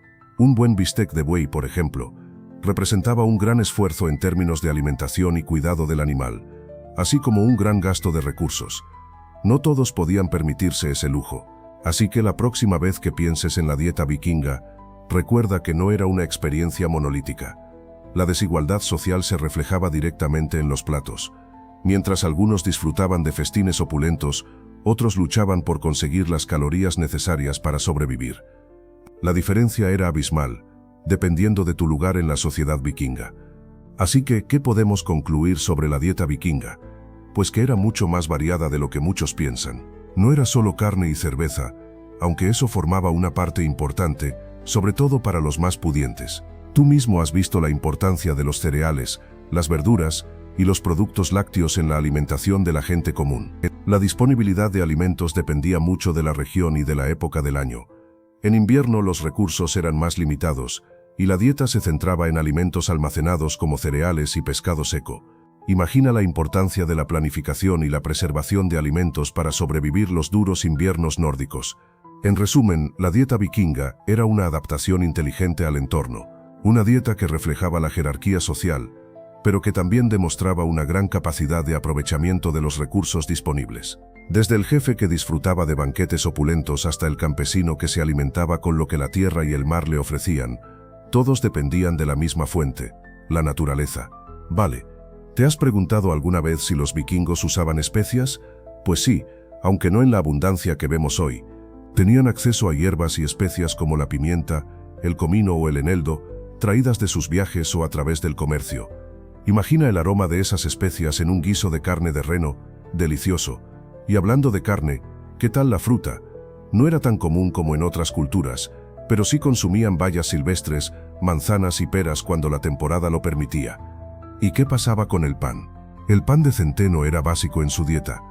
Un buen bistec de buey, por ejemplo, representaba un gran esfuerzo en términos de alimentación y cuidado del animal, así como un gran gasto de recursos. No todos podían permitirse ese lujo, así que la próxima vez que pienses en la dieta vikinga, recuerda que no era una experiencia monolítica. La desigualdad social se reflejaba directamente en los platos. Mientras algunos disfrutaban de festines opulentos, otros luchaban por conseguir las calorías necesarias para sobrevivir. La diferencia era abismal, dependiendo de tu lugar en la sociedad vikinga. Así que, ¿qué podemos concluir sobre la dieta vikinga? Pues que era mucho más variada de lo que muchos piensan. No era solo carne y cerveza, aunque eso formaba una parte importante, sobre todo para los más pudientes. Tú mismo has visto la importancia de los cereales, las verduras y los productos lácteos en la alimentación de la gente común. La disponibilidad de alimentos dependía mucho de la región y de la época del año. En invierno los recursos eran más limitados, y la dieta se centraba en alimentos almacenados como cereales y pescado seco. Imagina la importancia de la planificación y la preservación de alimentos para sobrevivir los duros inviernos nórdicos. En resumen, la dieta vikinga era una adaptación inteligente al entorno, una dieta que reflejaba la jerarquía social, pero que también demostraba una gran capacidad de aprovechamiento de los recursos disponibles. Desde el jefe que disfrutaba de banquetes opulentos hasta el campesino que se alimentaba con lo que la tierra y el mar le ofrecían, todos dependían de la misma fuente, la naturaleza. Vale, ¿te has preguntado alguna vez si los vikingos usaban especias? Pues sí, aunque no en la abundancia que vemos hoy. Tenían acceso a hierbas y especias como la pimienta, el comino o el eneldo, traídas de sus viajes o a través del comercio. Imagina el aroma de esas especias en un guiso de carne de reno, delicioso. Y hablando de carne, ¿qué tal la fruta? No era tan común como en otras culturas, pero sí consumían bayas silvestres, manzanas y peras cuando la temporada lo permitía. ¿Y qué pasaba con el pan? El pan de centeno era básico en su dieta,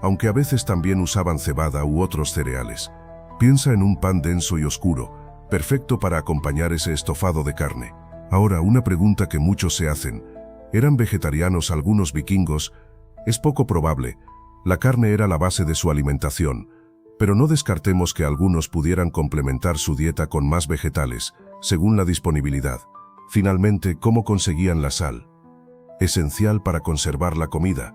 aunque a veces también usaban cebada u otros cereales. Piensa en un pan denso y oscuro, perfecto para acompañar ese estofado de carne. Ahora, una pregunta que muchos se hacen. ¿Eran vegetarianos algunos vikingos? Es poco probable. La carne era la base de su alimentación, pero no descartemos que algunos pudieran complementar su dieta con más vegetales, según la disponibilidad. Finalmente, ¿cómo conseguían la sal? Esencial para conservar la comida,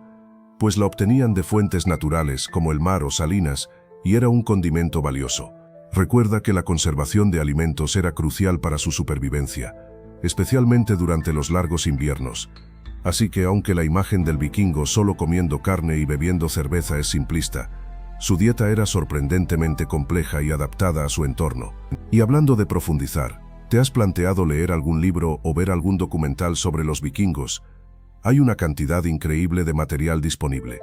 pues la obtenían de fuentes naturales como el mar o salinas, y era un condimento valioso. Recuerda que la conservación de alimentos era crucial para su supervivencia, especialmente durante los largos inviernos. Así que aunque la imagen del vikingo solo comiendo carne y bebiendo cerveza es simplista, su dieta era sorprendentemente compleja y adaptada a su entorno. Y hablando de profundizar, ¿te has planteado leer algún libro o ver algún documental sobre los vikingos? Hay una cantidad increíble de material disponible.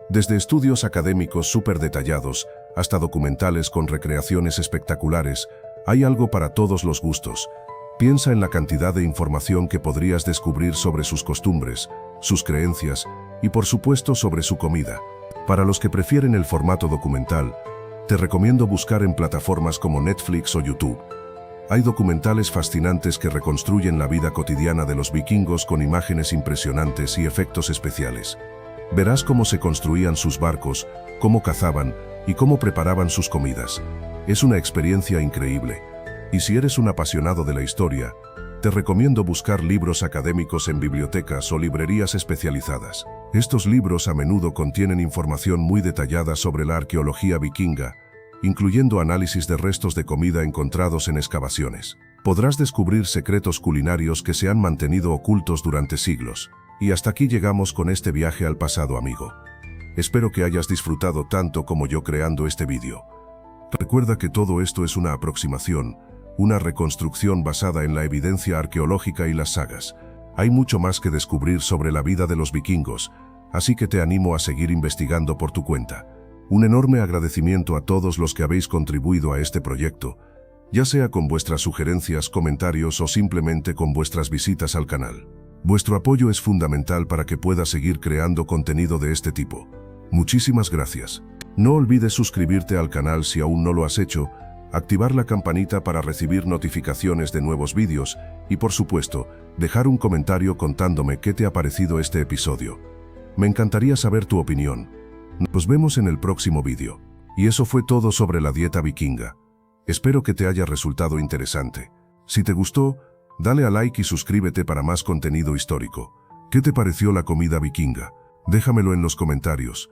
Desde estudios académicos súper detallados hasta documentales con recreaciones espectaculares, hay algo para todos los gustos. Piensa en la cantidad de información que podrías descubrir sobre sus costumbres, sus creencias y por supuesto sobre su comida. Para los que prefieren el formato documental, te recomiendo buscar en plataformas como Netflix o YouTube. Hay documentales fascinantes que reconstruyen la vida cotidiana de los vikingos con imágenes impresionantes y efectos especiales. Verás cómo se construían sus barcos, cómo cazaban y cómo preparaban sus comidas. Es una experiencia increíble. Y si eres un apasionado de la historia, te recomiendo buscar libros académicos en bibliotecas o librerías especializadas. Estos libros a menudo contienen información muy detallada sobre la arqueología vikinga, incluyendo análisis de restos de comida encontrados en excavaciones. Podrás descubrir secretos culinarios que se han mantenido ocultos durante siglos. Y hasta aquí llegamos con este viaje al pasado, amigo. Espero que hayas disfrutado tanto como yo creando este vídeo. Recuerda que todo esto es una aproximación, una reconstrucción basada en la evidencia arqueológica y las sagas. Hay mucho más que descubrir sobre la vida de los vikingos, así que te animo a seguir investigando por tu cuenta. Un enorme agradecimiento a todos los que habéis contribuido a este proyecto, ya sea con vuestras sugerencias, comentarios o simplemente con vuestras visitas al canal. Vuestro apoyo es fundamental para que pueda seguir creando contenido de este tipo. Muchísimas gracias. No olvides suscribirte al canal si aún no lo has hecho, activar la campanita para recibir notificaciones de nuevos vídeos y, por supuesto, dejar un comentario contándome qué te ha parecido este episodio. Me encantaría saber tu opinión. Nos vemos en el próximo vídeo. Y eso fue todo sobre la dieta vikinga. Espero que te haya resultado interesante. Si te gustó, dale a like y suscríbete para más contenido histórico. ¿Qué te pareció la comida vikinga? Déjamelo en los comentarios.